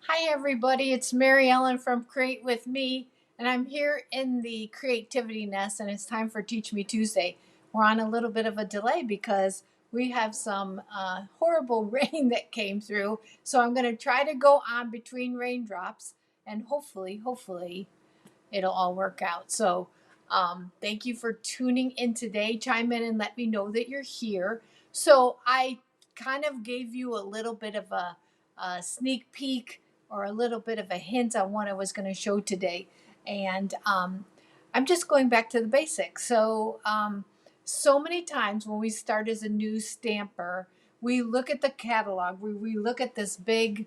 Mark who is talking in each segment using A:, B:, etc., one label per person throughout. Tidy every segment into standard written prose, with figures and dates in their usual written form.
A: Hi everybody, it's Mary Ellen from Create With Me, and I'm here in the Creativity Nest, and it's time for Teach Me Tuesday. We're on a little bit of a delay because we have some horrible rain that came through, so I'm going to try to go on between raindrops, and hopefully, it'll all work out. So, thank you for tuning in today. Chime in and let me know that you're here. So, I kind of gave you a little bit of a sneak peek or a little bit of a hint on what I was going to show today. And I'm just going back to the basics. So many times when we start as a new stamper, we look at the catalog, we look at this big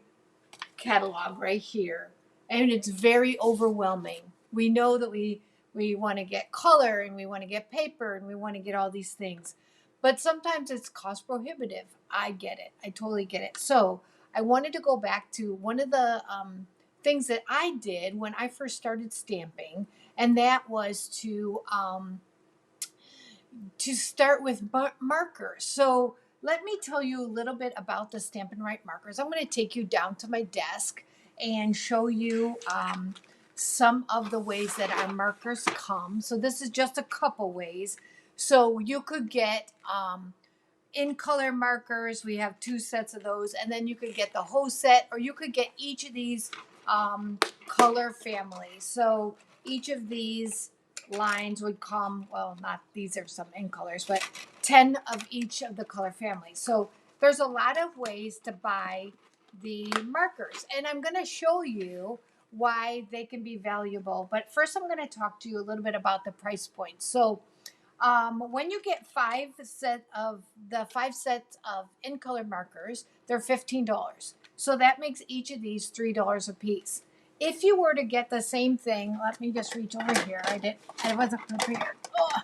A: catalog right here, and it's very overwhelming. We know that we want to get color and we want to get paper and we want to get all these things, but sometimes it's cost prohibitive. I get it. I totally get it. So I wanted to go back to one of the things that I did when I first started stamping, and that was to start with markers. So let me tell you a little bit about the Stampin' Write markers. I'm going to take you down to my desk and show you some of the ways that our markers come. So this is just a couple ways. So you could get in color markers. We have 2 sets of those, and then you could get the whole set, or you could get each of these color families. So each of these lines would come, well, not these are some in colors, but 10 of each of the color families. So there's a lot of ways to buy the markers, and I'm going to show you why they can be valuable. But first, I'm going to talk to you a little bit about the price point. So when you get 5 sets of in color markers, they're $15. So that makes each of these $3 a piece. If you were to get the same thing, let me just reach over here. I wasn't prepared. Ugh.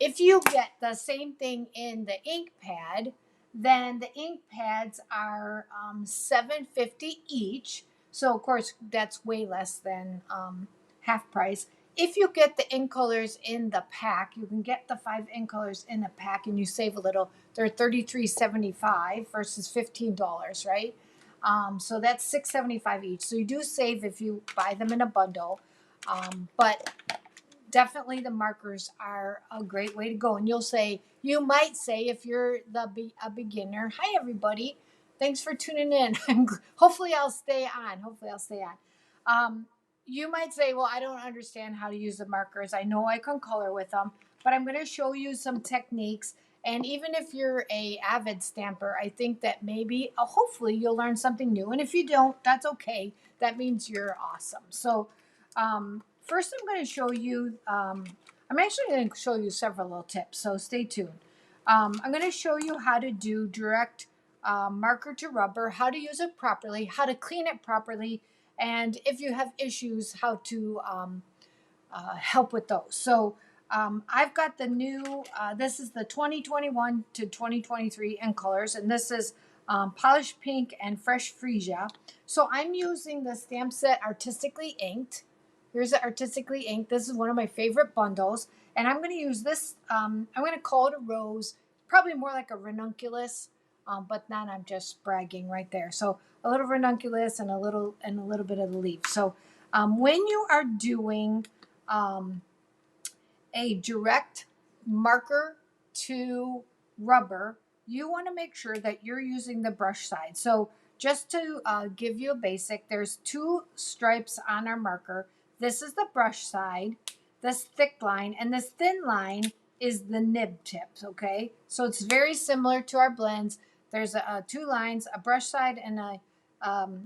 A: If you get the same thing in the ink pad, then the ink pads are $7.50 each. So of course that's way less than half price. If you get the ink colors in the pack, you can get the 5 ink colors in a pack and you save a little. They're $33.75 versus $15, right? So that's $6.75 each. So you do save if you buy them in a bundle. But definitely the markers are a great way to go. And you might say, if you're a beginner, hi everybody, thanks for tuning in. Hopefully I'll stay on. You might say, well, I don't understand how to use the markers. I know I can color with them, but I'm going to show you some techniques. And even if you're a avid stamper, I think that maybe, hopefully you'll learn something new. And if you don't, that's okay. That means you're awesome. So, first, I'm going to show you, I'm actually going to show you several little tips, so stay tuned. I'm going to show you how to do direct marker to rubber, how to use it properly, how to clean it properly, and if you have issues, how to help with those. So I've got the new, this is the 2021 to 2023 in colors, and this is polished pink and fresh freesia. So I'm using the stamp set Artistically Inked. Here's the Artistically Inked. This is one of my favorite bundles. And I'm going to use this, I'm going to call it a rose, probably more like a ranunculus, but then I'm just bragging right there. So a little ranunculus and a little bit of the leaf. So when you are doing a direct marker to rubber, you want to make sure that you're using the brush side. So just to give you a basic, there's 2 stripes on our marker. This is the brush side, this thick line, and this thin line is the nib tips, okay? So it's very similar to our blends. There's 2 lines, a brush side and a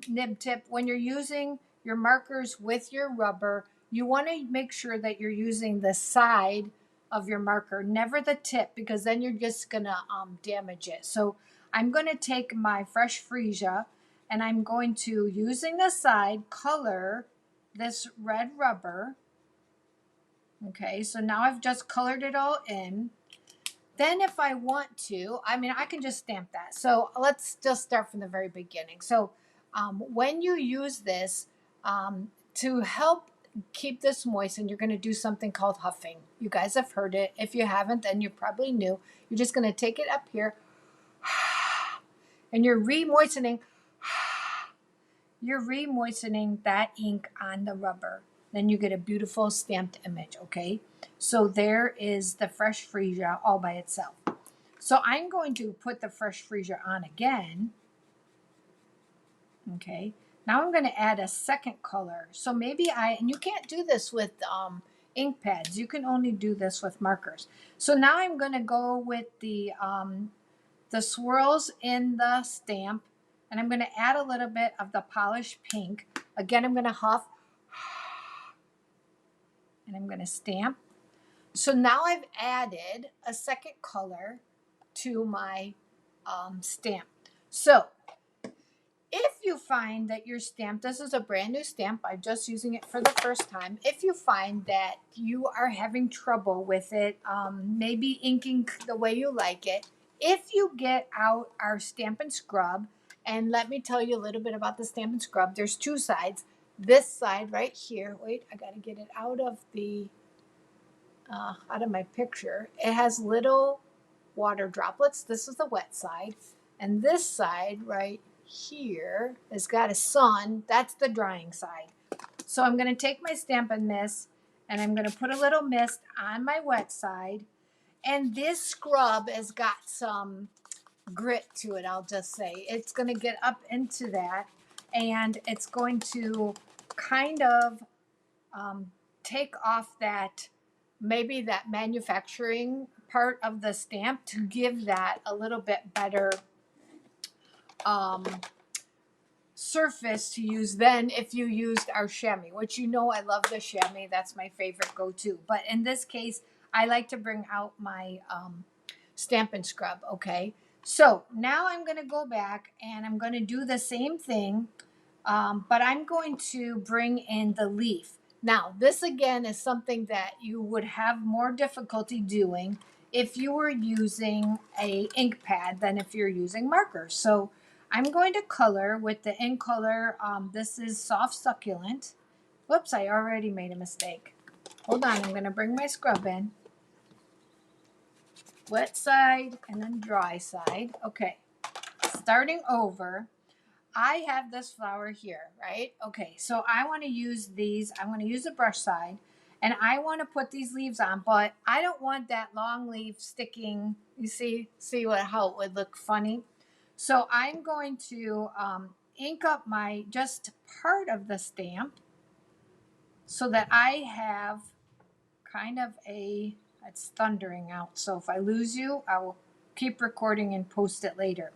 A: nib tip. When you're using your markers with your rubber, you want to make sure that you're using the side of your marker, never the tip, because then you're just going to damage it. So I'm going to take my fresh freesia and I'm going to, using the side, color this red rubber. Okay, so now I've just colored it all in. Then if I want to, I mean, I can just stamp that. So let's just start from the very beginning. So when you use this to help keep this moist, and you're going to do something called huffing. You guys have heard it. If you haven't, then you're probably new. You're just going to take it up here and you're re-moistening you're re-moistening that ink on the rubber. Then you get a beautiful stamped image, okay? So there is the fresh freesia all by itself. So I'm going to put the fresh freesia on again. Okay, now I'm going to add a second color. So maybe and you can't do this with ink pads. You can only do this with markers. So now I'm going to go with the swirls in the stamp, and I'm going to add a little bit of the polished pink. Again, I'm going to huff, and I'm going to stamp. So now I've added a second color to my stamp. So if you find that your stamp, this is a brand new stamp, I'm just using it for the first time. If you find that you are having trouble with it, maybe inking the way you like it, if you get out our Stamp and Scrub, and let me tell you a little bit about the Stamp and Scrub. There's two sides. This side right here, wait, I gotta get it out of my picture. It has little water droplets. This is the wet side. And this side right here has got a sun. That's the drying side. So I'm going to take my Stampin' Mist and I'm going to put a little mist on my wet side. And this scrub has got some grit to it, I'll just say. It's going to get up into that and it's going to kind of take off that, maybe that manufacturing part of the stamp to give that a little bit better surface to use than if you used our chamois, which I love the chamois. That's my favorite go-to. But in this case, I like to bring out my Stampin' Scrub, okay? So now I'm going to go back and I'm going to do the same thing, but I'm going to bring in the leaf. Now, this again is something that you would have more difficulty doing if you were using a ink pad than if you're using markers. So I'm going to color with the ink color. This is Soft Succulent. Whoops, I already made a mistake. Hold on, I'm going to bring my scrub in. Wet side and then dry side. Okay, starting over. I have this flower here, right? Okay, so I want to use these. I'm going to use the brush side, and I want to put these leaves on, but I don't want that long leaf sticking. You see how it would look funny? So I'm going to ink up just part of the stamp so that I have kind of it's thundering out. So if I lose you, I will keep recording and post it later.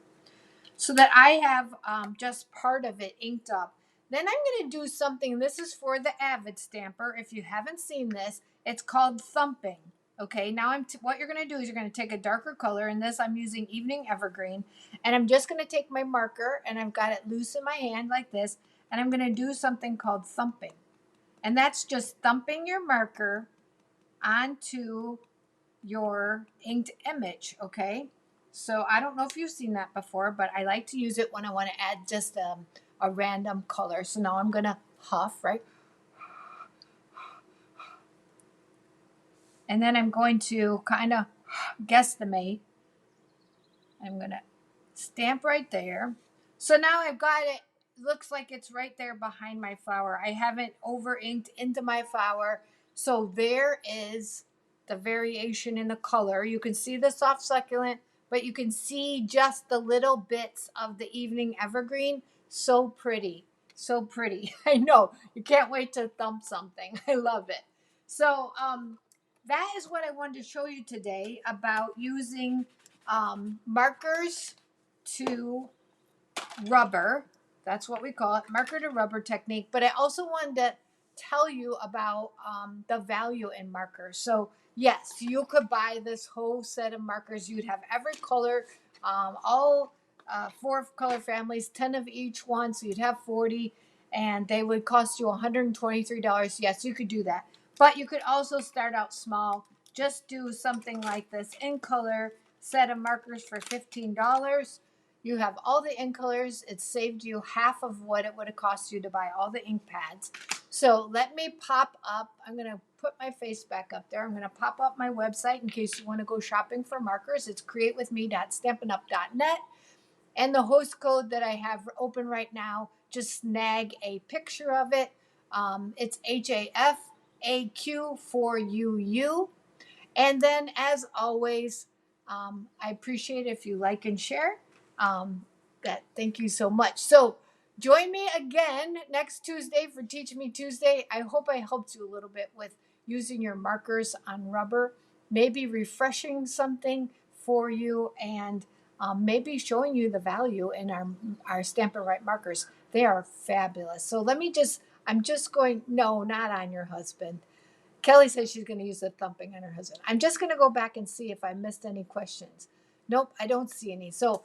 A: So that I have just part of it inked up. Then I'm going to do something. This is for the avid stamper. If you haven't seen this, it's called thumping. Okay, now what you're going to do is you're going to take a darker color. In this, I'm using Evening Evergreen. And I'm just going to take my marker, and I've got it loose in my hand like this. And I'm going to do something called thumping. And that's just thumping your marker onto your inked image, okay? So I don't know if you've seen that before, but I like to use it when I want to add just a random color. So now I'm going to huff, right? And then I'm going to kind of guesstimate. I'm going to stamp right there. So now I've got it. Looks like it's right there behind my flower. I haven't over inked into my flower. So there is the variation in the color. You can see the Soft Succulent, but you can see just the little bits of the Evening Evergreen. So pretty. So pretty. I know. You can't wait to thump something. I love it. So that is what I wanted to show you today about using markers to rubber. That's what we call it, marker to rubber technique. But I also wanted to tell you about the value in markers. So yes, you could buy this whole set of markers. You'd have every color, all 4 color families, 10 of each one. So you'd have 40, and they would cost you $123. Yes, you could do that. But you could also start out small. Just do something like this in color set of markers for $15. You have all the ink colors. It saved you half of what it would have cost you to buy all the ink pads. So let me pop up. I'm going to put my face back up there. I'm going to pop up my website in case you want to go shopping for markers. It's createwithme.stampinup.net. And the host code that I have open right now, just snag a picture of it. It's HAFAQ4UU. And then, as always, I appreciate if you like and share. Thank you so much. So, join me again next Tuesday for Teach Me Tuesday. I hope I helped you a little bit with using your markers on rubber, maybe refreshing something for you, and maybe showing you the value in our Stampin' Right markers. They are fabulous. So I'm just going, no, not on your husband. Kelly says she's going to use the thumping on her husband. I'm just going to go back and see if I missed any questions. Nope, I don't see any. So,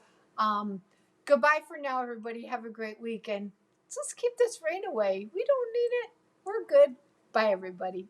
A: goodbye for now, everybody. Have a great week. And let's keep this rain away. We don't need it. We're good. Bye, everybody.